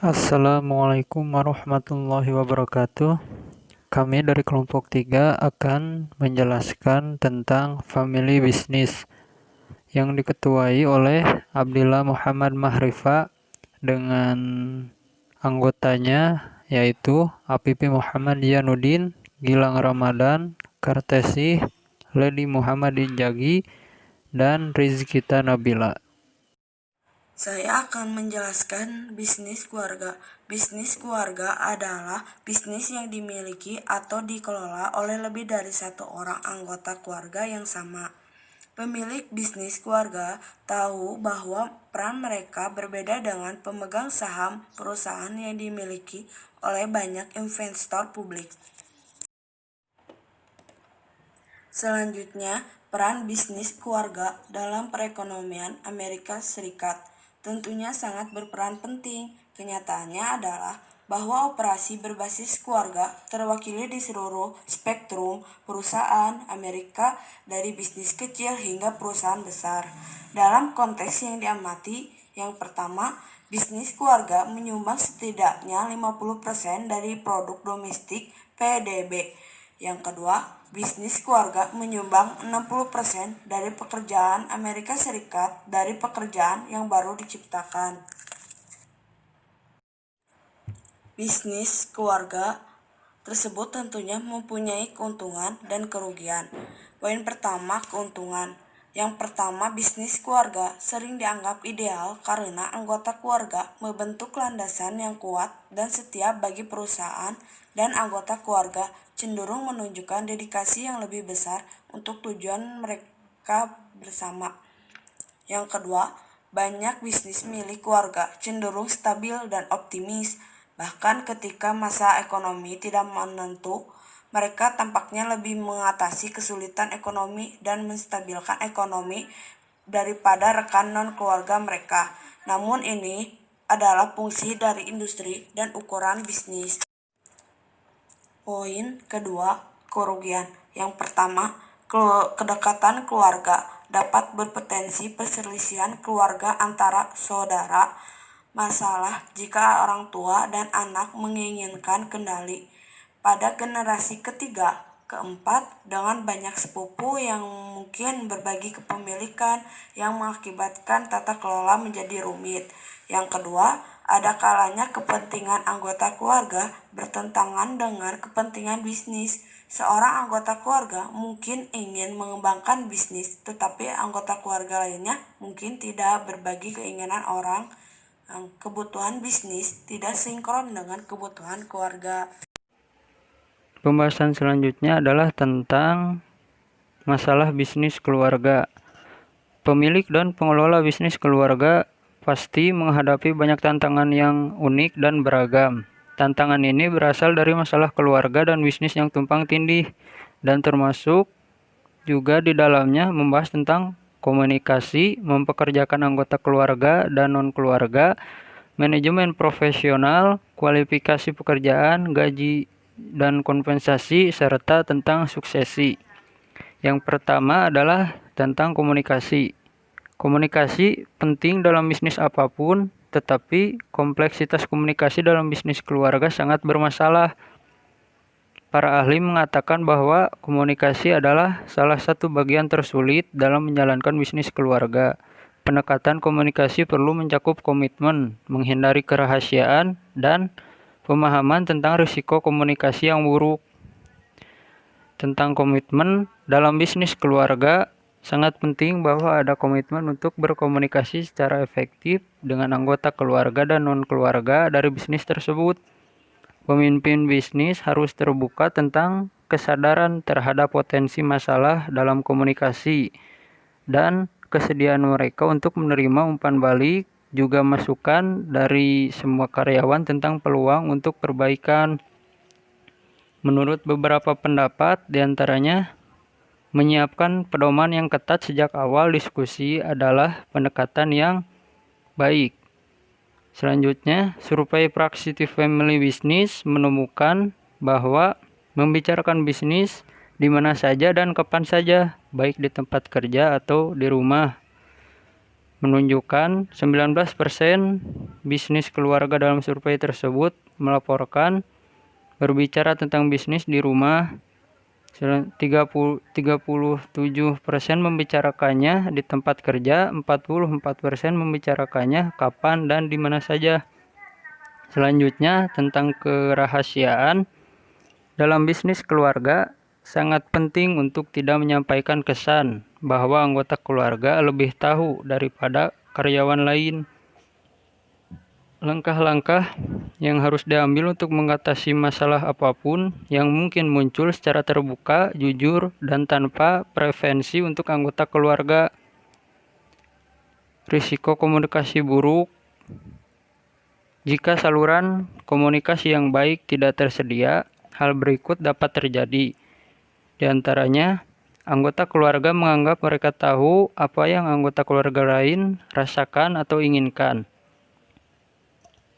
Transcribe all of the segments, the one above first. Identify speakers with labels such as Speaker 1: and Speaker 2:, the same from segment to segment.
Speaker 1: Assalamualaikum warahmatullahi wabarakatuh. Kami dari kelompok 3 akan menjelaskan tentang family business yang diketuai oleh Abdillah Muhammad Mahrifa dengan anggotanya yaitu Apipi Muhammad Yanuddin, Gilang Ramadan, Kartesi, Lady Muhammad Injagi, dan Rizkita Nabila.
Speaker 2: Saya akan menjelaskan bisnis keluarga. Bisnis keluarga adalah bisnis yang dimiliki atau dikelola oleh lebih dari satu orang anggota keluarga yang sama. Pemilik bisnis keluarga tahu bahwa peran mereka berbeda dengan pemegang saham perusahaan yang dimiliki oleh banyak investor publik. Selanjutnya, peran bisnis keluarga dalam perekonomian Amerika Serikat tentunya sangat berperan penting. Kenyataannya adalah bahwa operasi berbasis keluarga terwakili di seluruh spektrum perusahaan Amerika dari bisnis kecil hingga perusahaan besar. Dalam konteks yang diamati, yang pertama, bisnis keluarga menyumbang setidaknya 50% dari produk domestik PDB. Yang kedua, bisnis keluarga menyumbang 60% dari pekerjaan Amerika Serikat dari pekerjaan yang baru diciptakan. Bisnis keluarga tersebut tentunya mempunyai keuntungan dan kerugian. Poin pertama, keuntungan. Yang pertama, bisnis keluarga sering dianggap ideal karena anggota keluarga membentuk landasan yang kuat dan setia bagi perusahaan, dan anggota keluarga cenderung menunjukkan dedikasi yang lebih besar untuk tujuan mereka bersama. Yang kedua, banyak bisnis milik keluarga cenderung stabil dan optimis. Bahkan ketika masa ekonomi tidak menentu, mereka tampaknya lebih mengatasi kesulitan ekonomi dan menstabilkan ekonomi daripada rekan non-keluarga mereka. Namun ini adalah fungsi dari industri dan ukuran bisnis. Poin kedua, kerugian. Yang pertama, kedekatan keluarga dapat berpotensi perselisihan keluarga antara saudara. Masalah jika orang tua dan anak menginginkan kendali. Pada generasi ketiga, keempat, dengan banyak sepupu yang mungkin berbagi kepemilikan yang mengakibatkan tata kelola menjadi rumit. Yang kedua, ada kalanya kepentingan anggota keluarga bertentangan dengan kepentingan bisnis. Seorang anggota keluarga mungkin ingin mengembangkan bisnis, tetapi anggota keluarga lainnya mungkin tidak berbagi keinginan orang. Kebutuhan bisnis tidak sinkron dengan kebutuhan keluarga.
Speaker 1: Pembahasan selanjutnya adalah tentang masalah bisnis keluarga. Pemilik dan pengelola bisnis keluarga pasti menghadapi banyak tantangan yang unik dan beragam. Tantangan ini berasal dari masalah keluarga dan bisnis yang tumpang tindih, dan termasuk juga di dalamnya membahas tentang komunikasi, mempekerjakan anggota keluarga dan non-keluarga, manajemen profesional, kualifikasi pekerjaan, gaji dan kompensasi, serta tentang suksesi. Yang pertama adalah tentang komunikasi. Komunikasi penting dalam bisnis apapun, tetapi kompleksitas komunikasi dalam bisnis keluarga sangat bermasalah. Para ahli mengatakan bahwa komunikasi adalah salah satu bagian tersulit dalam menjalankan bisnis keluarga. Pendekatan komunikasi perlu mencakup komitmen, menghindari kerahasiaan, dan pemahaman tentang risiko komunikasi yang buruk. Tentang komitmen dalam bisnis keluarga, sangat penting bahwa ada komitmen untuk berkomunikasi secara efektif dengan anggota keluarga dan non-keluarga dari bisnis tersebut. Pemimpin bisnis harus terbuka tentang kesadaran terhadap potensi masalah dalam komunikasi dan kesediaan mereka untuk menerima umpan balik, juga masukan dari semua karyawan tentang peluang untuk perbaikan. Menurut beberapa pendapat, diantaranya menyiapkan pedoman yang ketat sejak awal diskusi adalah pendekatan yang baik. Selanjutnya, survei Praxiti Family Business menemukan bahwa membicarakan bisnis di mana saja dan kapan saja, baik di tempat kerja atau di rumah, menunjukkan 19% bisnis keluarga dalam survei tersebut melaporkan berbicara tentang bisnis di rumah, 37% membicarakannya di tempat kerja, 44% membicarakannya kapan dan di mana saja. Selanjutnya, tentang kerahasiaan. Dalam bisnis keluarga, sangat penting untuk tidak menyampaikan kesan bahwa anggota keluarga lebih tahu daripada karyawan lain. Langkah-langkah yang harus diambil untuk mengatasi masalah apapun yang mungkin muncul secara terbuka, jujur, dan tanpa prevensi untuk anggota keluarga. Risiko komunikasi buruk. Jika saluran komunikasi yang baik tidak tersedia, hal berikut dapat terjadi. Di antaranya, anggota keluarga menganggap mereka tahu apa yang anggota keluarga lain rasakan atau inginkan.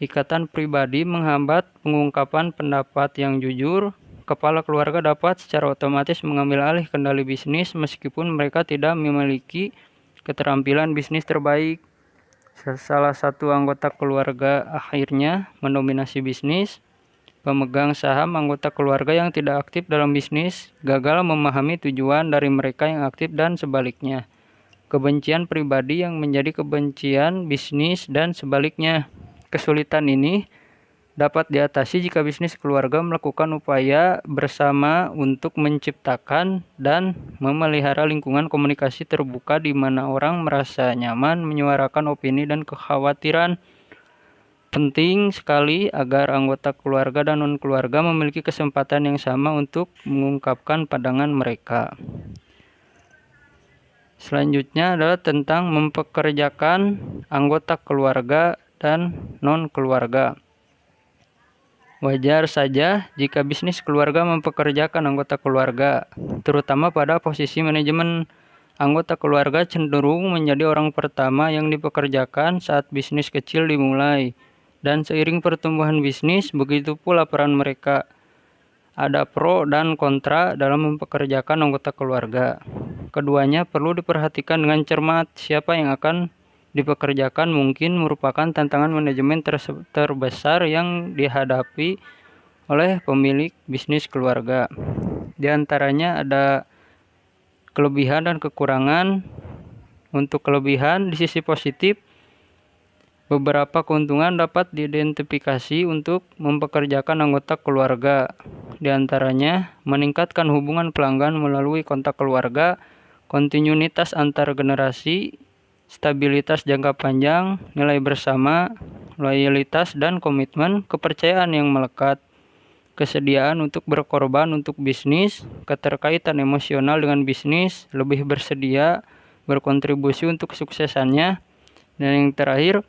Speaker 1: Ikatan pribadi menghambat pengungkapan pendapat yang jujur. Kepala keluarga dapat secara otomatis mengambil alih kendali bisnis meskipun mereka tidak memiliki keterampilan bisnis terbaik. Salah satu anggota keluarga akhirnya mendominasi bisnis. Pemegang saham anggota keluarga yang tidak aktif dalam bisnis gagal memahami tujuan dari mereka yang aktif dan sebaliknya. Kebencian pribadi yang menjadi kebencian bisnis dan sebaliknya. Kesulitan ini dapat diatasi jika bisnis keluarga melakukan upaya bersama untuk menciptakan dan memelihara lingkungan komunikasi terbuka di mana orang merasa nyaman menyuarakan opini dan kekhawatiran. Penting sekali agar anggota keluarga dan non-keluarga memiliki kesempatan yang sama untuk mengungkapkan pandangan mereka. Selanjutnya adalah tentang mempekerjakan anggota keluarga dan non-keluarga. Wajar saja jika bisnis keluarga mempekerjakan anggota keluarga, terutama pada posisi manajemen. Anggota keluarga cenderung menjadi orang pertama yang dipekerjakan saat bisnis kecil dimulai, dan seiring pertumbuhan bisnis, begitu pula peran mereka. Ada pro dan kontra dalam mempekerjakan anggota keluarga. Keduanya perlu diperhatikan dengan cermat. Siapa yang akan dipekerjakan mungkin merupakan tantangan manajemen terbesar yang dihadapi oleh pemilik bisnis keluarga. Di antaranya ada kelebihan dan kekurangan. Untuk kelebihan, di sisi positif, beberapa keuntungan dapat diidentifikasi untuk mempekerjakan anggota keluarga. Di antaranya, meningkatkan hubungan pelanggan melalui kontak keluarga, kontinuitas antar generasi, stabilitas jangka panjang, nilai bersama, loyalitas dan komitmen, kepercayaan yang melekat, kesediaan untuk berkorban untuk bisnis, keterkaitan emosional dengan bisnis, lebih bersedia berkontribusi untuk kesuksesannya, dan yang terakhir,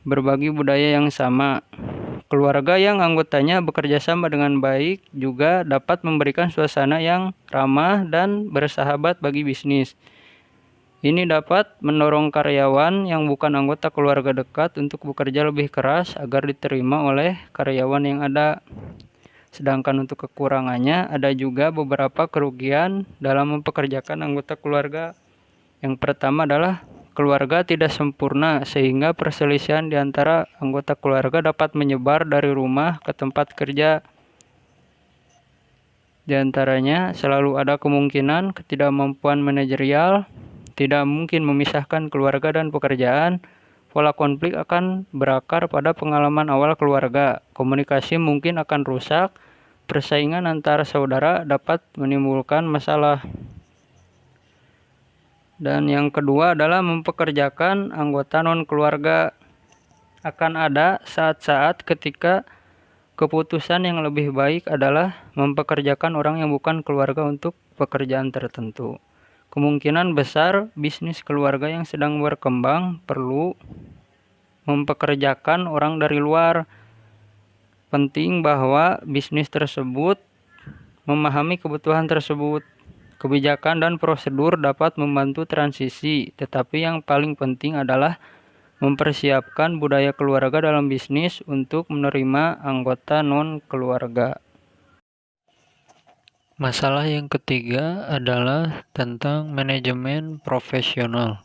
Speaker 1: berbagi budaya yang sama. Keluarga yang anggotanya bekerja sama dengan baik juga dapat memberikan suasana yang ramah dan bersahabat bagi bisnis. Ini dapat mendorong karyawan yang bukan anggota keluarga dekat untuk bekerja lebih keras agar diterima oleh karyawan yang ada. Sedangkan untuk kekurangannya, ada juga beberapa kerugian dalam mempekerjakan anggota keluarga. Yang pertama adalah keluarga tidak sempurna sehingga perselisihan di antara anggota keluarga dapat menyebar dari rumah ke tempat kerja. Di antaranya, selalu ada kemungkinan ketidakmampuan manajerial, tidak mungkin memisahkan keluarga dan pekerjaan. Pola konflik akan berakar pada pengalaman awal keluarga. Komunikasi mungkin akan rusak. Persaingan antara saudara dapat menimbulkan masalah. Dan yang kedua adalah mempekerjakan anggota non-keluarga. Akan ada saat-saat ketika keputusan yang lebih baik adalah mempekerjakan orang yang bukan keluarga untuk pekerjaan tertentu. Kemungkinan besar bisnis keluarga yang sedang berkembang perlu mempekerjakan orang dari luar. Penting bahwa bisnis tersebut memahami kebutuhan tersebut. Kebijakan dan prosedur dapat membantu transisi, tetapi yang paling penting adalah mempersiapkan budaya keluarga dalam bisnis untuk menerima anggota non-keluarga. Masalah yang ketiga adalah tentang manajemen profesional.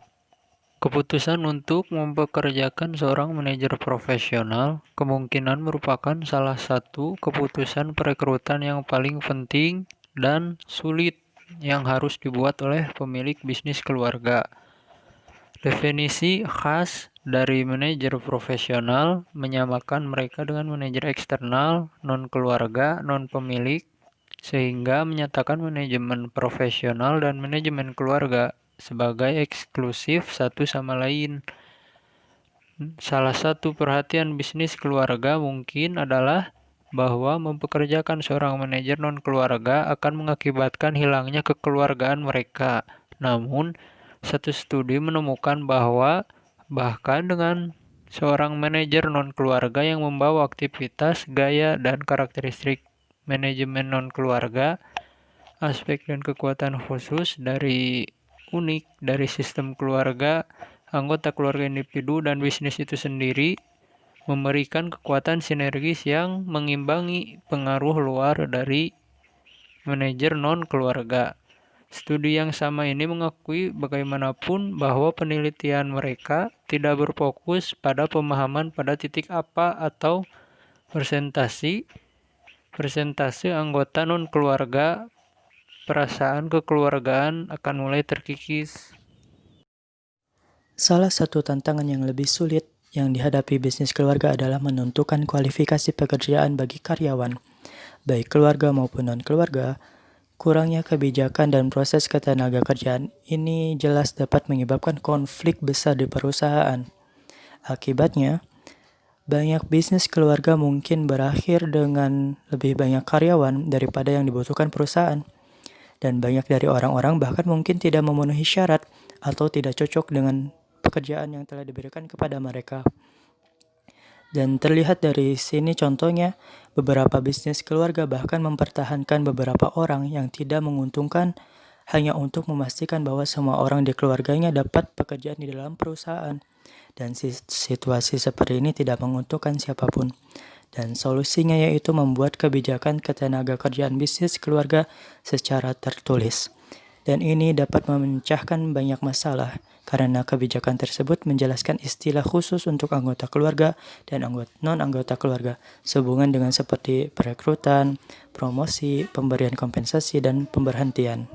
Speaker 1: Keputusan untuk mempekerjakan seorang manajer profesional kemungkinan merupakan salah satu keputusan perekrutan yang paling penting dan sulit yang harus dibuat oleh pemilik bisnis keluarga. Definisi khas dari manajer profesional menyamakan mereka dengan manajer eksternal, non-keluarga, non-pemilik, sehingga menyatakan manajemen profesional dan manajemen keluarga sebagai eksklusif satu sama lain. Salah satu perhatian bisnis keluarga mungkin adalah bahwa mempekerjakan seorang manajer non-keluarga akan mengakibatkan hilangnya kekeluargaan mereka. Namun, satu studi menemukan bahwa bahkan dengan seorang manajer non-keluarga yang membawa aktivitas, gaya, dan karakteristik manajemen non-keluarga, aspek dan kekuatan khusus dari unik dari sistem keluarga, anggota keluarga individu dan bisnis itu sendiri memberikan kekuatan sinergis yang mengimbangi pengaruh luar dari manajer non-keluarga. Studi yang sama ini mengakui bagaimanapun bahwa penelitian mereka tidak berfokus pada pemahaman pada titik apa atau persentase anggota non-keluarga, perasaan kekeluargaan akan mulai terkikis.
Speaker 3: Salah satu tantangan yang lebih sulit yang dihadapi bisnis keluarga adalah menentukan kualifikasi pekerjaan bagi karyawan, baik keluarga maupun non-keluarga. Kurangnya kebijakan dan proses ketenaga kerjaan ini jelas dapat menyebabkan konflik besar di perusahaan. Akibatnya, banyak bisnis keluarga mungkin berakhir dengan lebih banyak karyawan daripada yang dibutuhkan perusahaan. Dan banyak dari orang-orang bahkan mungkin tidak memenuhi syarat atau tidak cocok dengan pekerjaan yang telah diberikan kepada mereka. Dan terlihat dari sini contohnya, beberapa bisnis keluarga bahkan mempertahankan beberapa orang yang tidak menguntungkan hanya untuk memastikan bahwa semua orang di keluarganya dapat pekerjaan di dalam perusahaan. Dan situasi seperti ini tidak menguntungkan siapapun. Dan solusinya yaitu membuat kebijakan ketenaga kerjaan bisnis keluarga secara tertulis. Dan ini dapat memecahkan banyak masalah karena kebijakan tersebut menjelaskan istilah khusus untuk anggota keluarga dan non-anggota keluarga sehubungan dengan seperti perekrutan, promosi, pemberian kompensasi, dan pemberhentian.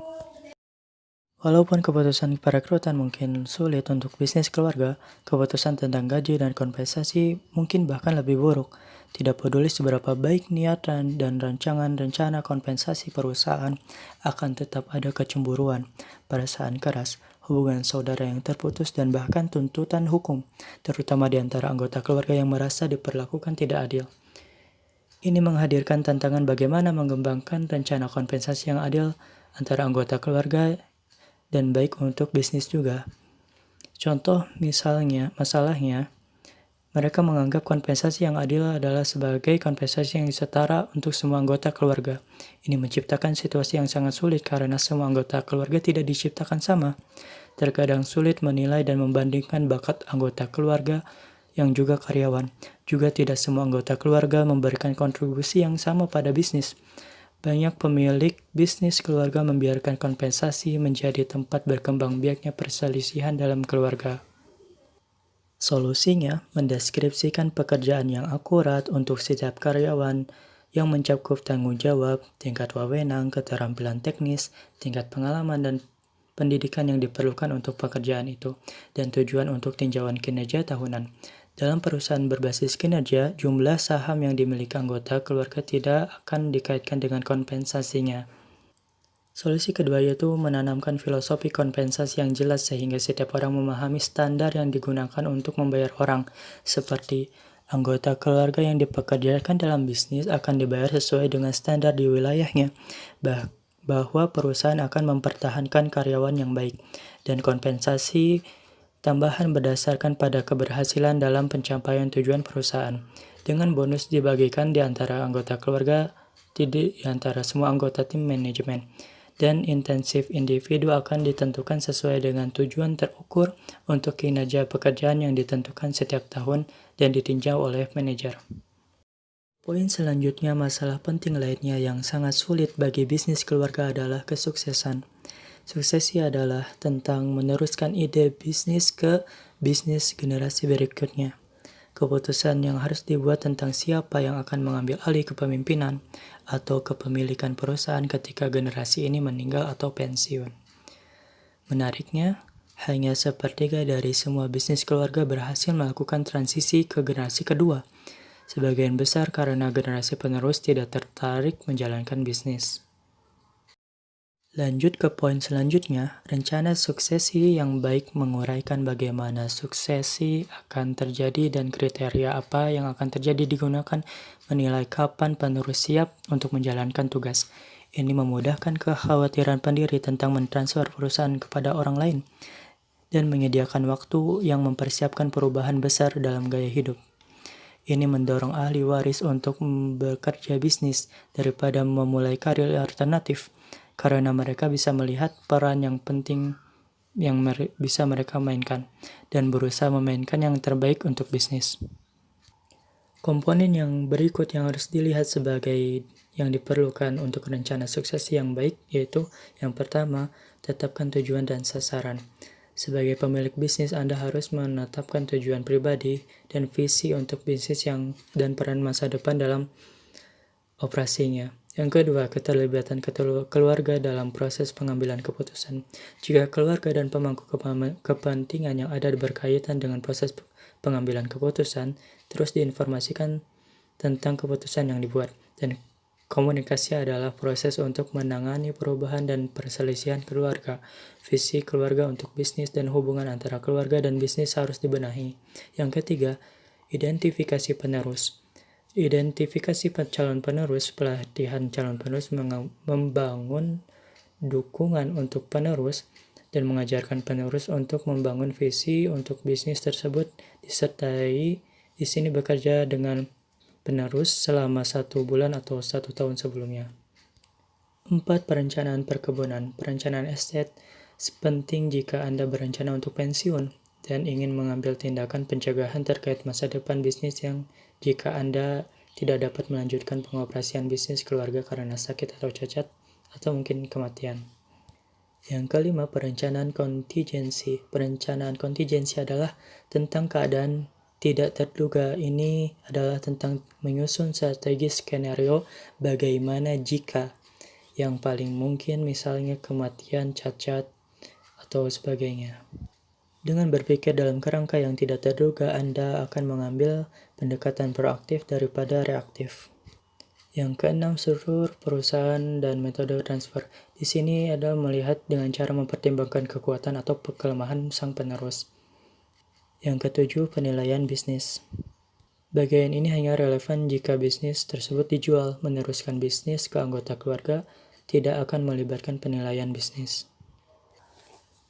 Speaker 3: Walaupun keputusan perekrutan mungkin sulit untuk bisnis keluarga, keputusan tentang gaji dan kompensasi mungkin bahkan lebih buruk. Tidak peduli seberapa baik niat dan rancangan rencana kompensasi perusahaan, akan tetap ada kecemburuan, perasaan keras, hubungan saudara yang terputus, dan bahkan tuntutan hukum, terutama di antara anggota keluarga yang merasa diperlakukan tidak adil. Ini menghadirkan tantangan bagaimana mengembangkan rencana kompensasi yang adil antara anggota keluarga dan baik untuk bisnis juga. Contoh masalahnya, mereka menganggap kompensasi yang adil adalah sebagai kompensasi yang setara untuk semua anggota keluarga. Ini menciptakan situasi yang sangat sulit karena semua anggota keluarga tidak diciptakan sama. Terkadang sulit menilai dan membandingkan bakat anggota keluarga yang juga karyawan. Juga tidak semua anggota keluarga memberikan kontribusi yang sama pada bisnis. Banyak pemilik bisnis keluarga membiarkan kompensasi menjadi tempat berkembang biaknya perselisihan dalam keluarga. Solusinya, mendeskripsikan pekerjaan yang akurat untuk setiap karyawan yang mencakup tanggung jawab, tingkat wewenang, keterampilan teknis, tingkat pengalaman, dan pendidikan yang diperlukan untuk pekerjaan itu, dan tujuan untuk tinjauan kinerja tahunan. Dalam perusahaan berbasis kinerja, jumlah saham yang dimiliki anggota keluarga tidak akan dikaitkan dengan kompensasinya. Solusi kedua yaitu menanamkan filosofi kompensasi yang jelas sehingga setiap orang memahami standar yang digunakan untuk membayar orang, seperti anggota keluarga yang dipekerjakan dalam bisnis akan dibayar sesuai dengan standar di wilayahnya, bahwa perusahaan akan mempertahankan karyawan yang baik, dan kompensasi tambahan berdasarkan pada keberhasilan dalam pencapaian tujuan perusahaan, dengan bonus dibagikan di antara anggota keluarga, di antara semua anggota tim manajemen. Dan intensif individu akan ditentukan sesuai dengan tujuan terukur untuk kinerja pekerjaan yang ditentukan setiap tahun dan ditinjau oleh manajer. Poin selanjutnya, masalah penting lainnya yang sangat sulit bagi bisnis keluarga adalah kesuksesan. Suksesi adalah tentang meneruskan ide bisnis ke bisnis generasi berikutnya. Keputusan yang harus dibuat tentang siapa yang akan mengambil alih kepemimpinan atau kepemilikan perusahaan ketika generasi ini meninggal atau pensiun. Menariknya, hanya sepertiga dari semua bisnis keluarga berhasil melakukan transisi ke generasi kedua. Sebagian besar karena generasi penerus tidak tertarik menjalankan bisnis. Lanjut ke poin selanjutnya, rencana suksesi yang baik menguraikan bagaimana suksesi akan terjadi dan kriteria apa yang akan terjadi digunakan menilai kapan penerus siap untuk menjalankan tugas. Ini memudahkan kekhawatiran pendiri tentang mentransfer perusahaan kepada orang lain dan menyediakan waktu yang mempersiapkan perubahan besar dalam gaya hidup. Ini mendorong ahli waris untuk bekerja bisnis daripada memulai karir alternatif, karena mereka bisa melihat peran yang penting yang bisa mereka mainkan, dan berusaha memainkan yang terbaik untuk bisnis. Komponen yang berikut yang harus dilihat sebagai yang diperlukan untuk rencana sukses yang baik, yaitu yang pertama, tetapkan tujuan dan sasaran. Sebagai pemilik bisnis, Anda harus menetapkan tujuan pribadi dan visi untuk bisnis dan peran masa depan dalam operasinya. Yang kedua, keterlibatan keluarga dalam proses pengambilan keputusan. Jika keluarga dan pemangku kepentingan yang ada berkaitan dengan proses pengambilan keputusan, terus diinformasikan tentang keputusan yang dibuat. Dan komunikasi adalah proses untuk menangani perubahan dan perselisihan keluarga. Visi keluarga untuk bisnis dan hubungan antara keluarga dan bisnis harus dibenahi. Yang ketiga, identifikasi penerus. Identifikasi calon penerus, pelatihan calon penerus, membangun dukungan untuk penerus, dan mengajarkan penerus untuk membangun visi untuk bisnis tersebut, disertai di sini bekerja dengan penerus selama 1 bulan atau 1 tahun sebelumnya. 4. Perencanaan perkebunan. Perencanaan estate penting jika Anda berencana untuk pensiun dan ingin mengambil tindakan pencegahan terkait masa depan bisnis jika Anda tidak dapat melanjutkan pengoperasian bisnis keluarga karena sakit atau cacat, atau mungkin kematian. Yang kelima, perencanaan kontingensi. Perencanaan kontingensi adalah tentang keadaan tidak terduga. Ini adalah tentang menyusun strategi skenario bagaimana jika yang paling mungkin, misalnya kematian, cacat, atau sebagainya. Dengan berpikir dalam kerangka yang tidak terduga, Anda akan mengambil pendekatan proaktif daripada reaktif. Yang keenam, struktur perusahaan dan metode transfer. Di sini adalah melihat dengan cara mempertimbangkan kekuatan atau kelemahan sang penerus. Yang ketujuh, penilaian bisnis. Bagian ini hanya relevan jika bisnis tersebut dijual. Meneruskan bisnis ke anggota keluarga tidak akan melibatkan penilaian bisnis.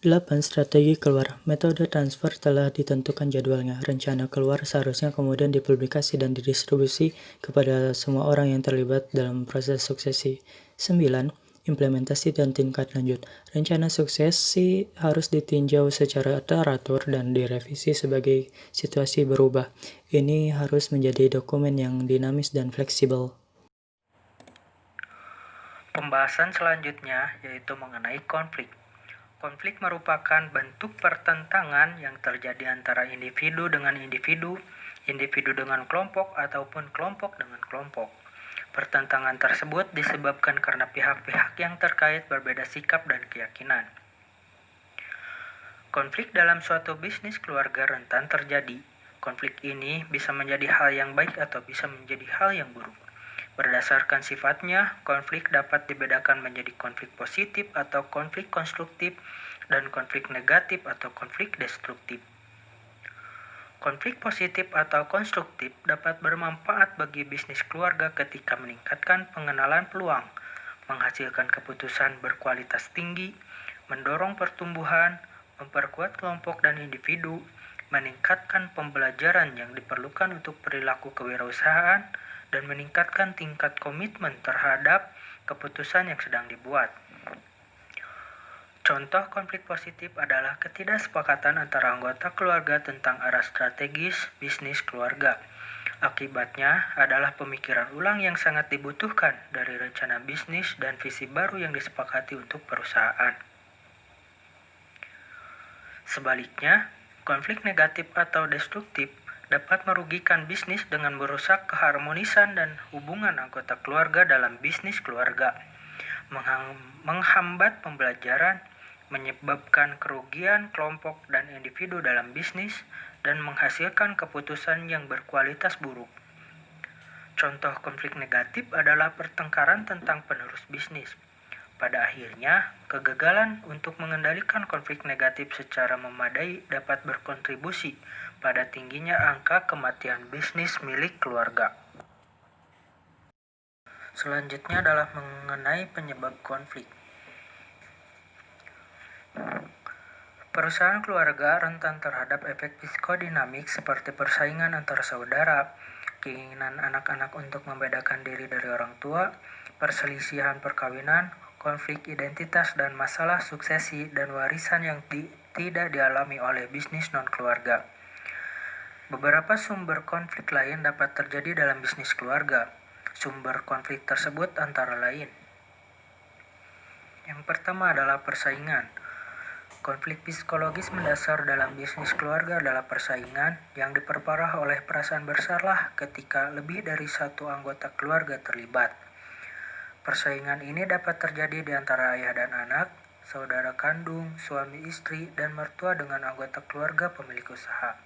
Speaker 3: 8. Strategi keluar. Metode transfer telah ditentukan jadwalnya. Rencana keluar seharusnya kemudian dipublikasi dan didistribusi kepada semua orang yang terlibat dalam proses suksesi. 9. Implementasi dan tingkat lanjut. Rencana suksesi harus ditinjau secara teratur dan direvisi sebagai situasi berubah. Ini harus menjadi dokumen yang dinamis dan fleksibel.
Speaker 1: Pembahasan selanjutnya yaitu mengenai konflik. Konflik merupakan bentuk pertentangan yang terjadi antara individu dengan individu, individu dengan kelompok, ataupun kelompok dengan kelompok. Pertentangan tersebut disebabkan karena pihak-pihak yang terkait berbeda sikap dan keyakinan. Konflik dalam suatu bisnis keluarga rentan terjadi. Konflik ini bisa menjadi hal yang baik atau bisa menjadi hal yang buruk. Berdasarkan sifatnya, konflik dapat dibedakan menjadi konflik positif atau konflik konstruktif dan konflik negatif atau konflik destruktif. Konflik positif atau konstruktif dapat bermanfaat bagi bisnis keluarga ketika meningkatkan pengenalan peluang, menghasilkan keputusan berkualitas tinggi, mendorong pertumbuhan, memperkuat kelompok dan individu, meningkatkan pembelajaran yang diperlukan untuk perilaku kewirausahaan, dan meningkatkan tingkat komitmen terhadap keputusan yang sedang dibuat. Contoh konflik positif adalah ketidaksepakatan antara anggota keluarga tentang arah strategis bisnis keluarga. Akibatnya adalah pemikiran ulang yang sangat dibutuhkan dari rencana bisnis dan visi baru yang disepakati untuk perusahaan. Sebaliknya, konflik negatif atau destruktif dapat merugikan bisnis dengan merusak keharmonisan dan hubungan anggota keluarga dalam bisnis keluarga, menghambat pembelajaran, menyebabkan kerugian kelompok dan individu dalam bisnis, dan menghasilkan keputusan yang berkualitas buruk. Contoh konflik negatif adalah pertengkaran tentang penerus bisnis. Pada akhirnya, kegagalan untuk mengendalikan konflik negatif secara memadai dapat berkontribusi pada tingginya angka kematian bisnis milik keluarga. Selanjutnya adalah mengenai penyebab konflik. Perusahaan keluarga rentan terhadap efek psikodinamik seperti persaingan antar saudara, keinginan anak-anak untuk membedakan diri dari orang tua, perselisihan perkawinan, konflik identitas, dan masalah suksesi dan warisan yang tidak dialami oleh bisnis non-keluarga. Beberapa sumber konflik lain dapat terjadi dalam bisnis keluarga. Sumber konflik tersebut antara lain. Yang pertama adalah persaingan. Konflik psikologis mendasar dalam bisnis keluarga adalah persaingan yang diperparah oleh perasaan bersalah ketika lebih dari satu anggota keluarga terlibat. Persaingan ini dapat terjadi di antara ayah dan anak, saudara kandung, suami istri, dan mertua dengan anggota keluarga pemilik usaha.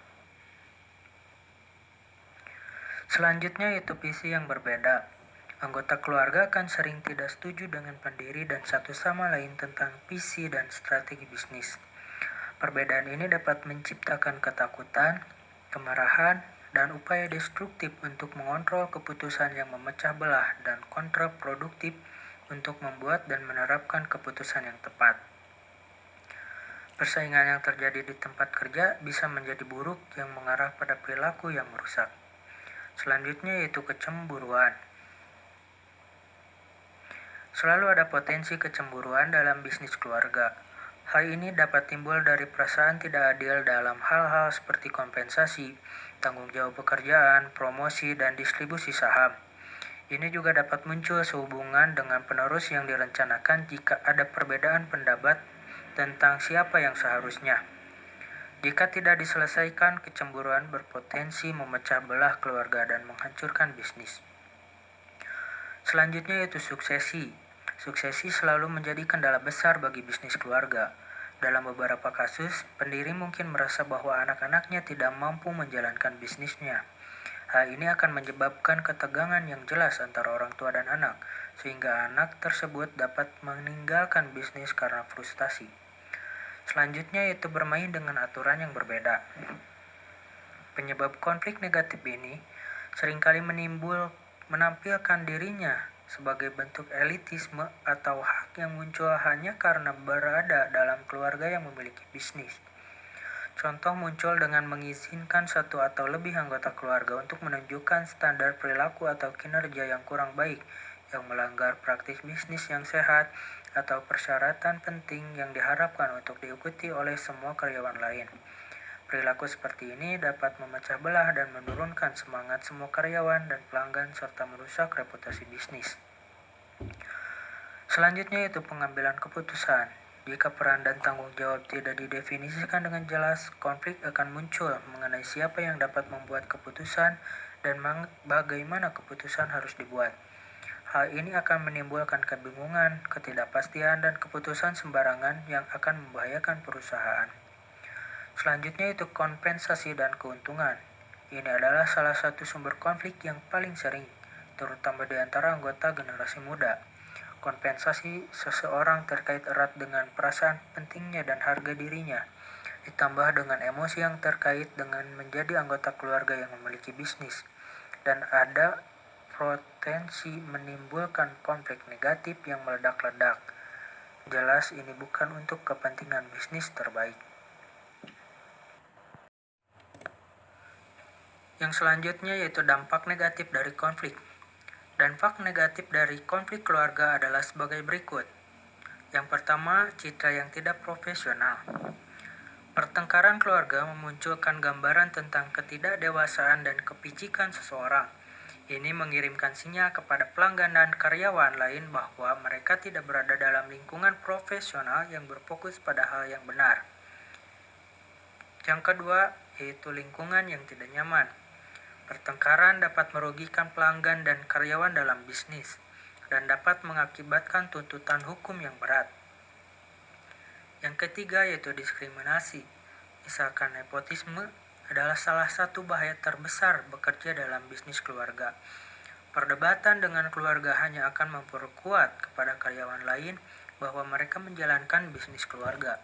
Speaker 1: Selanjutnya yaitu visi yang berbeda. Anggota keluarga akan sering tidak setuju dengan pendiri dan satu sama lain tentang visi dan strategi bisnis. Perbedaan ini dapat menciptakan ketakutan, kemarahan, dan upaya destruktif untuk mengontrol keputusan yang memecah belah dan kontraproduktif untuk membuat dan menerapkan keputusan yang tepat. Persaingan yang terjadi di tempat kerja bisa menjadi buruk yang mengarah pada perilaku yang merusak. Selanjutnya yaitu kecemburuan. Selalu ada potensi kecemburuan dalam bisnis keluarga. Hal ini dapat timbul dari perasaan tidak adil dalam hal-hal seperti kompensasi, tanggung jawab pekerjaan, promosi, dan distribusi saham. Ini juga dapat muncul sehubungan dengan penerus yang direncanakan jika ada perbedaan pendapat tentang siapa yang seharusnya. Jika tidak diselesaikan, kecemburuan berpotensi memecah belah keluarga dan menghancurkan bisnis. Selanjutnya yaitu suksesi. Suksesi selalu menjadi kendala besar bagi bisnis keluarga. Dalam beberapa kasus, pendiri mungkin merasa bahwa anak-anaknya tidak mampu menjalankan bisnisnya. Hal ini akan menyebabkan ketegangan yang jelas antara orang tua dan anak, sehingga anak tersebut dapat meninggalkan bisnis karena frustasi. Selanjutnya yaitu bermain dengan aturan yang berbeda. Penyebab konflik negatif ini seringkali menampilkan dirinya sebagai bentuk elitisme atau hak yang muncul hanya karena berada dalam keluarga yang memiliki bisnis. Contoh muncul dengan mengizinkan satu atau lebih anggota keluarga untuk menunjukkan standar perilaku atau kinerja yang kurang baik, yang melanggar praktik bisnis yang sehat, atau persyaratan penting yang diharapkan untuk diikuti oleh semua karyawan lain. Perilaku seperti ini dapat memecah belah dan menurunkan semangat semua karyawan dan pelanggan serta merusak reputasi bisnis. Selanjutnya yaitu pengambilan keputusan. Jika peran dan tanggung jawab tidak didefinisikan dengan jelas, konflik akan muncul mengenai siapa yang dapat membuat keputusan dan bagaimana keputusan harus dibuat. Hal ini akan menimbulkan kebingungan, ketidakpastian, dan keputusan sembarangan yang akan membahayakan perusahaan. Selanjutnya itu kompensasi dan keuntungan. Ini adalah salah satu sumber konflik yang paling sering, terutama di antara anggota generasi muda. Kompensasi seseorang terkait erat dengan perasaan pentingnya dan harga dirinya, ditambah dengan emosi yang terkait dengan menjadi anggota keluarga yang memiliki bisnis, dan ada potensi menimbulkan konflik negatif yang meledak-ledak. Jelas ini bukan untuk kepentingan bisnis terbaik. Yang selanjutnya yaitu dampak negatif dari konflik. Dampak negatif dari konflik keluarga adalah sebagai berikut. Yang pertama, citra yang tidak profesional. Pertengkaran keluarga memunculkan gambaran tentang ketidakdewasaan dan kepicikan seseorang. Ini mengirimkan sinyal kepada pelanggan dan karyawan lain bahwa mereka tidak berada dalam lingkungan profesional yang berfokus pada hal yang benar. Yang kedua, yaitu lingkungan yang tidak nyaman. Pertengkaran dapat merugikan pelanggan dan karyawan dalam bisnis, dan dapat mengakibatkan tuntutan hukum yang berat. Yang ketiga, yaitu diskriminasi. Misalkan nepotisme adalah salah satu bahaya terbesar bekerja dalam bisnis keluarga. Perdebatan dengan keluarga hanya akan memperkuat kepada karyawan lain bahwa mereka menjalankan bisnis keluarga.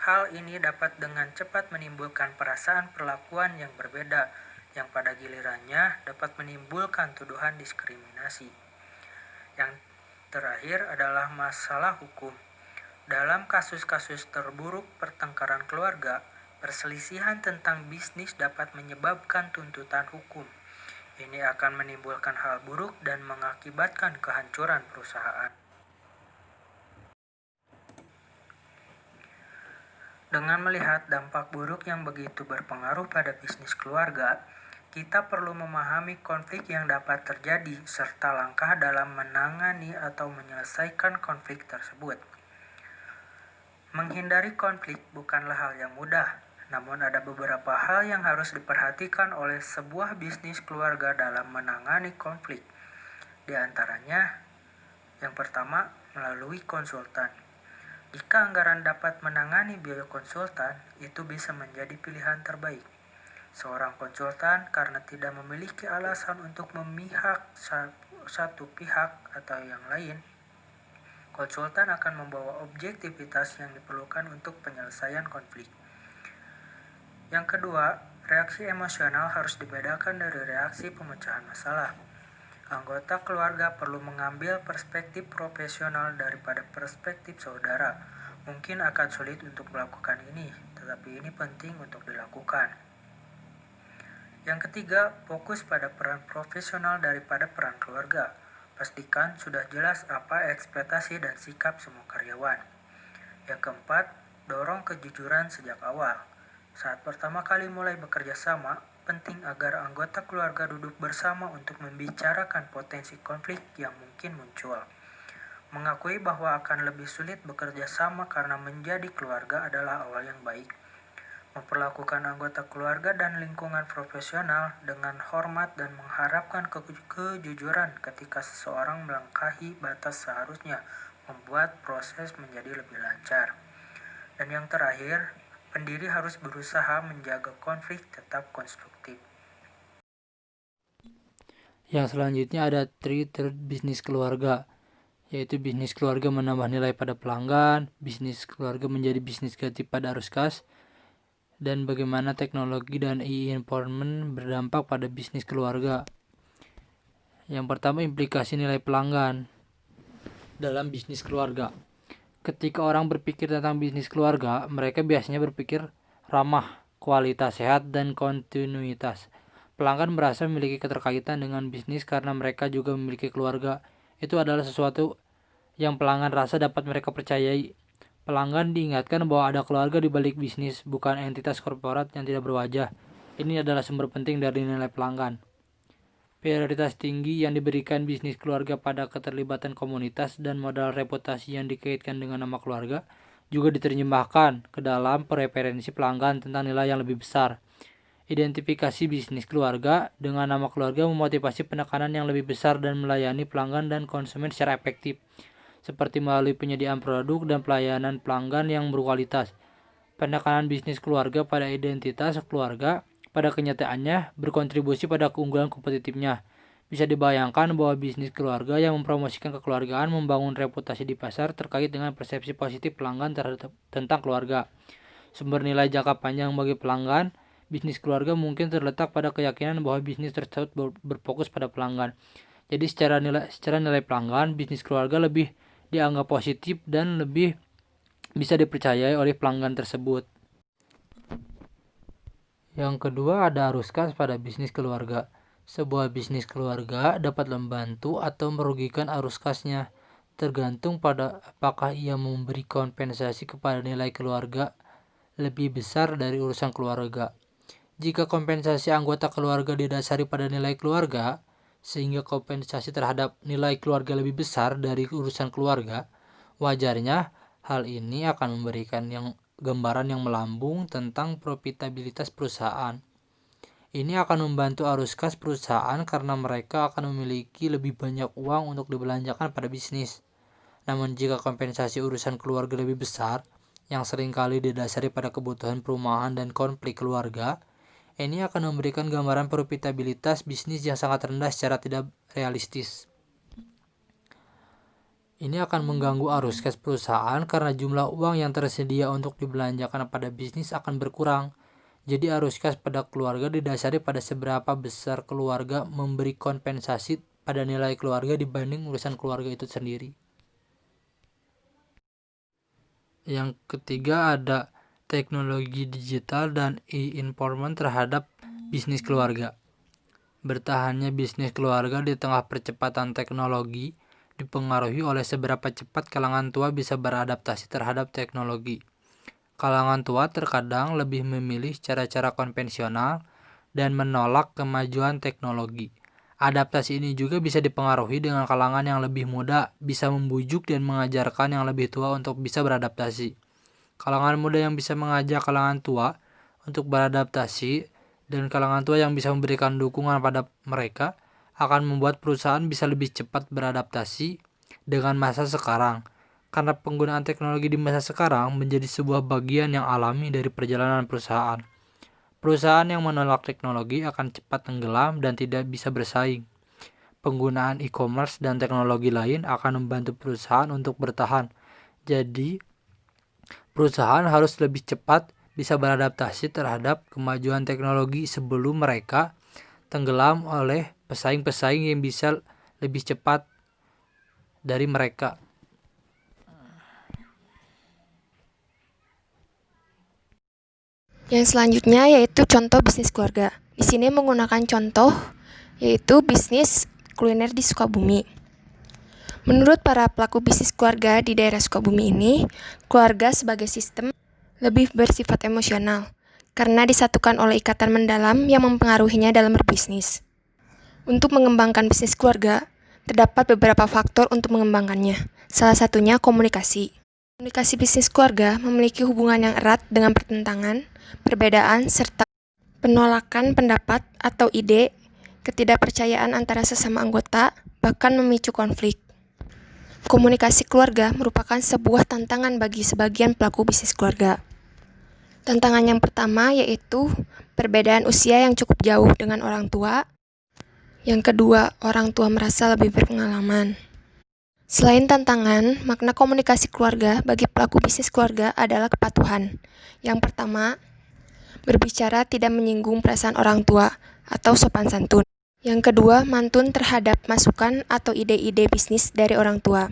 Speaker 1: Hal ini dapat dengan cepat menimbulkan perasaan perlakuan yang berbeda, yang pada gilirannya dapat menimbulkan tuduhan diskriminasi. Yang terakhir adalah masalah hukum. Dalam kasus-kasus terburuk pertengkaran keluarga, perselisihan tentang bisnis dapat menyebabkan tuntutan hukum. Ini akan menimbulkan hal buruk dan mengakibatkan kehancuran perusahaan. Dengan melihat dampak buruk yang begitu berpengaruh pada bisnis keluarga, kita perlu memahami konflik yang dapat terjadi serta langkah dalam menangani atau menyelesaikan konflik tersebut. Menghindari konflik bukanlah hal yang mudah, namun ada beberapa hal yang harus diperhatikan oleh sebuah bisnis keluarga dalam menangani konflik. Di antaranya, yang pertama, melalui konsultan. Jika anggaran dapat menangani biaya konsultan, itu bisa menjadi pilihan terbaik. Seorang konsultan karena tidak memiliki alasan untuk memihak satu pihak atau yang lain, konsultan akan membawa objektivitas yang diperlukan untuk penyelesaian konflik. Yang kedua, reaksi emosional harus dibedakan dari reaksi pemecahan masalah. Anggota keluarga perlu mengambil perspektif profesional daripada perspektif saudara. Mungkin akan sulit untuk melakukan ini, tetapi ini penting untuk dilakukan. Yang ketiga, fokus pada peran profesional daripada peran keluarga. Pastikan sudah jelas apa ekspektasi dan sikap semua karyawan. Yang keempat, dorong kejujuran sejak awal. Saat pertama kali mulai bekerja sama, penting agar anggota keluarga duduk bersama untuk membicarakan potensi konflik yang mungkin muncul. Mengakui bahwa akan lebih sulit bekerja sama karena menjadi keluarga adalah awal yang baik. Memperlakukan anggota keluarga dan lingkungan profesional dengan hormat dan mengharapkan kejujuran ketika seseorang melangkahi batas seharusnya membuat proses menjadi lebih lancar. Dan yang terakhir, pendiri harus berusaha menjaga konflik tetap konstruktif.
Speaker 3: Yang selanjutnya ada third bisnis keluarga, yaitu bisnis keluarga menambah nilai pada pelanggan, bisnis keluarga menjadi bisnis kreatif pada arus kas, dan bagaimana teknologi dan e-empowerment berdampak pada bisnis keluarga. Yang pertama, implikasi nilai pelanggan dalam bisnis keluarga. Ketika orang berpikir tentang bisnis keluarga, mereka biasanya berpikir ramah, kualitas sehat, dan kontinuitas. Pelanggan merasa memiliki keterkaitan dengan bisnis karena mereka juga memiliki keluarga. Itu adalah sesuatu yang pelanggan rasa dapat mereka percayai. Pelanggan diingatkan bahwa ada keluarga di balik bisnis, bukan entitas korporat yang tidak berwajah. Ini adalah sumber penting dari nilai pelanggan. Prioritas tinggi yang diberikan bisnis keluarga pada keterlibatan komunitas dan modal reputasi yang dikaitkan dengan nama keluarga juga diterjemahkan ke dalam preferensi pelanggan tentang nilai yang lebih besar. Identifikasi bisnis keluarga dengan nama keluarga memotivasi penekanan yang lebih besar dan melayani pelanggan dan konsumen secara efektif, seperti melalui penyediaan produk dan pelayanan pelanggan yang berkualitas. Penekanan bisnis keluarga pada identitas keluarga pada kenyataannya berkontribusi pada keunggulan kompetitifnya. Bisa dibayangkan bahwa bisnis keluarga yang mempromosikan kekeluargaan membangun reputasi di pasar terkait dengan persepsi positif pelanggan tentang keluarga. Sumber nilai jangka panjang bagi pelanggan bisnis keluarga mungkin terletak pada keyakinan bahwa bisnis tersebut berfokus pada pelanggan. Jadi secara nilai pelanggan, bisnis keluarga lebih dianggap positif dan lebih bisa dipercayai oleh pelanggan tersebut. Yang kedua ada arus kas pada bisnis keluarga. Sebuah bisnis keluarga dapat membantu atau merugikan arus kasnya, tergantung pada apakah ia memberi kompensasi kepada nilai keluarga lebih besar dari urusan keluarga. Jika kompensasi anggota keluarga didasari pada nilai keluarga, sehingga kompensasi terhadap nilai keluarga lebih besar dari urusan keluarga, wajarnya hal ini akan memberikan yang
Speaker 4: gambaran yang melambung tentang profitabilitas perusahaan. Ini akan membantu arus kas perusahaan karena mereka akan memiliki lebih banyak uang untuk dibelanjakan pada bisnis. Namun jika kompensasi urusan keluarga lebih besar, yang seringkali didasari pada kebutuhan perumahan dan konflik keluarga, ini akan memberikan gambaran profitabilitas bisnis yang sangat rendah secara tidak realistis. Ini akan mengganggu arus kas perusahaan karena jumlah uang yang tersedia untuk dibelanjakan pada bisnis akan berkurang. Jadi arus kas pada keluarga didasari pada seberapa besar keluarga memberi kompensasi pada nilai keluarga dibanding urusan keluarga itu sendiri. Yang ketiga ada teknologi digital dan e-informan terhadap bisnis keluarga. Bertahannya bisnis keluarga di tengah percepatan teknologi dipengaruhi oleh seberapa cepat kalangan tua bisa beradaptasi terhadap teknologi. Kalangan tua terkadang lebih memilih cara-cara konvensional dan menolak kemajuan teknologi. Adaptasi ini juga bisa dipengaruhi dengan kalangan yang lebih muda bisa membujuk dan mengajarkan yang lebih tua untuk bisa beradaptasi. Kalangan muda yang bisa mengajak kalangan tua untuk beradaptasi dan kalangan tua yang bisa memberikan dukungan pada mereka akan membuat perusahaan bisa lebih cepat beradaptasi dengan masa sekarang. Karena penggunaan teknologi di masa sekarang menjadi sebuah bagian yang alami dari perjalanan perusahaan. Perusahaan yang menolak teknologi akan cepat tenggelam dan tidak bisa bersaing. Penggunaan e-commerce dan teknologi lain akan membantu perusahaan untuk bertahan. Jadi, perusahaan harus lebih cepat bisa beradaptasi terhadap kemajuan teknologi sebelum mereka tenggelam oleh pesaing-pesaing yang bisa lebih cepat dari mereka.
Speaker 5: Yang selanjutnya yaitu contoh bisnis keluarga. Di sini menggunakan contoh yaitu bisnis kuliner di Sukabumi. Menurut para pelaku bisnis keluarga di daerah Sukabumi ini, keluarga sebagai sistem lebih bersifat emosional karena disatukan oleh ikatan mendalam yang mempengaruhinya dalam berbisnis. Untuk mengembangkan bisnis keluarga, terdapat beberapa faktor untuk mengembangkannya. Salah satunya komunikasi. Komunikasi bisnis keluarga memiliki hubungan yang erat dengan pertentangan, perbedaan, serta penolakan pendapat atau ide, ketidakpercayaan antara sesama anggota, bahkan memicu konflik. Komunikasi keluarga merupakan sebuah tantangan bagi sebagian pelaku bisnis keluarga. Tantangan yang pertama yaitu perbedaan usia yang cukup jauh dengan orang tua. Yang kedua, orang tua merasa lebih berpengalaman. Selain tantangan, makna komunikasi keluarga bagi pelaku bisnis keluarga adalah kepatuhan. Yang pertama, berbicara tidak menyinggung perasaan orang tua atau sopan santun. Yang kedua, mantun terhadap masukan atau ide-ide bisnis dari orang tua.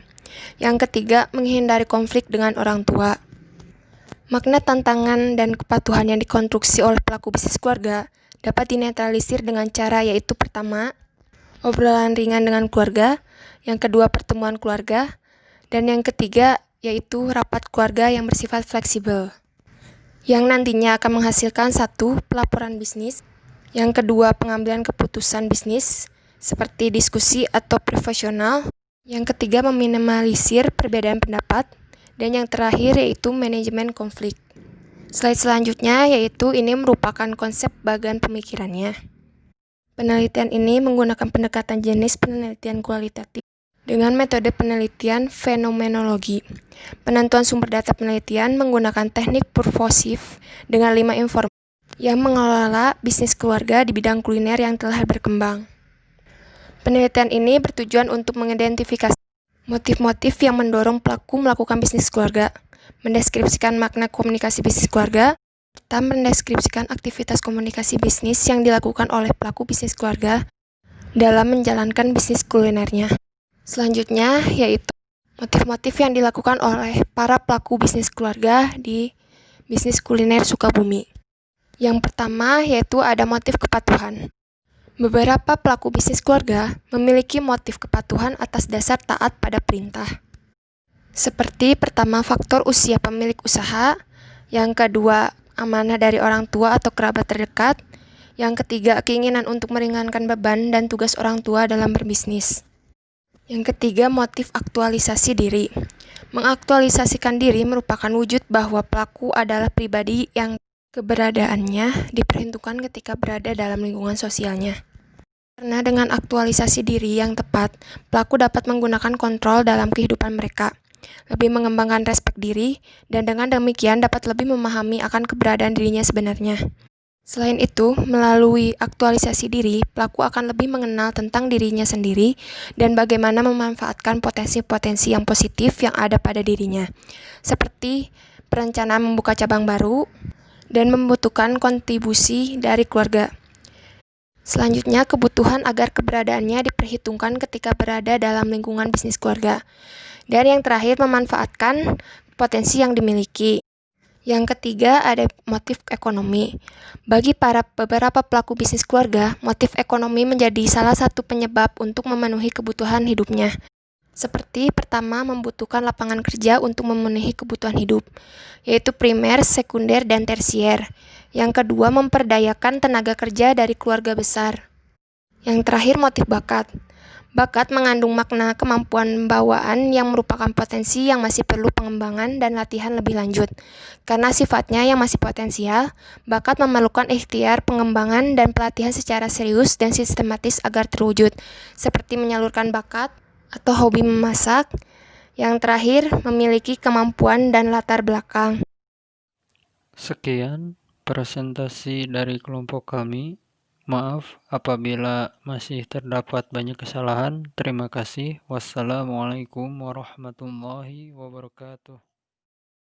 Speaker 5: Yang ketiga, menghindari konflik dengan orang tua. Makna tantangan dan kepatuhan yang dikonstruksi oleh pelaku bisnis keluarga dapat dinetralisir dengan cara yaitu pertama, obrolan ringan dengan keluarga, yang kedua pertemuan keluarga, dan yang ketiga yaitu rapat keluarga yang bersifat fleksibel, yang nantinya akan menghasilkan satu, pelaporan bisnis, yang kedua pengambilan keputusan bisnis, seperti diskusi atau profesional, yang ketiga meminimalisir perbedaan pendapat, dan yang terakhir yaitu manajemen konflik. Slide selanjutnya yaitu ini merupakan konsep bagan pemikirannya. Penelitian ini menggunakan pendekatan jenis penelitian kualitatif dengan metode penelitian fenomenologi. Penentuan sumber data penelitian menggunakan teknik purposif dengan 5 informasi yang mengelola bisnis keluarga di bidang kuliner yang telah berkembang. Penelitian ini bertujuan untuk mengidentifikasi motif-motif yang mendorong pelaku melakukan bisnis keluarga, mendeskripsikan makna komunikasi bisnis keluarga, serta mendeskripsikan aktivitas komunikasi bisnis yang dilakukan oleh pelaku bisnis keluarga dalam menjalankan bisnis kulinernya. Selanjutnya yaitu motif-motif yang dilakukan oleh para pelaku bisnis keluarga di bisnis kuliner Sukabumi. Yang pertama yaitu ada motif kepatuhan. Beberapa pelaku bisnis keluarga memiliki motif kepatuhan atas dasar taat pada perintah. Seperti pertama faktor usia pemilik usaha, yang kedua amanah dari orang tua atau kerabat terdekat, yang ketiga keinginan untuk meringankan beban dan tugas orang tua dalam berbisnis. Yang ketiga, motif aktualisasi diri. Mengaktualisasikan diri merupakan wujud bahwa pelaku adalah pribadi yang keberadaannya diperhitungkan ketika berada dalam lingkungan sosialnya. Karena dengan aktualisasi diri yang tepat, pelaku dapat menggunakan kontrol dalam kehidupan mereka, lebih mengembangkan respek diri, dan dengan demikian dapat lebih memahami akan keberadaan dirinya sebenarnya. Selain itu, melalui aktualisasi diri, pelaku akan lebih mengenal tentang dirinya sendiri dan bagaimana memanfaatkan potensi-potensi yang positif yang ada pada dirinya, seperti perencanaan membuka cabang baru dan membutuhkan kontribusi dari keluarga. Selanjutnya, kebutuhan agar keberadaannya diperhitungkan ketika berada dalam lingkungan bisnis keluarga. Dan yang terakhir, memanfaatkan potensi yang dimiliki. Yang ketiga, ada motif ekonomi. Bagi beberapa pelaku bisnis keluarga, motif ekonomi menjadi salah satu penyebab untuk memenuhi kebutuhan hidupnya. Seperti pertama, membutuhkan lapangan kerja untuk memenuhi kebutuhan hidup, yaitu primer, sekunder, dan tersier. Yang kedua, memperdayakan tenaga kerja dari keluarga besar. Yang terakhir, motif bakat. Bakat mengandung makna kemampuan bawaan yang merupakan potensi yang masih perlu pengembangan dan latihan lebih lanjut. Karena sifatnya yang masih potensial, bakat memerlukan ikhtiar, pengembangan, dan pelatihan secara serius dan sistematis agar terwujud, seperti menyalurkan bakat atau hobi memasak. Yang terakhir, memiliki kemampuan dan latar belakang.
Speaker 1: Sekian presentasi dari kelompok kami. Maaf apabila masih terdapat banyak kesalahan. Terima kasih. Wassalamualaikum warahmatullahi wabarakatuh.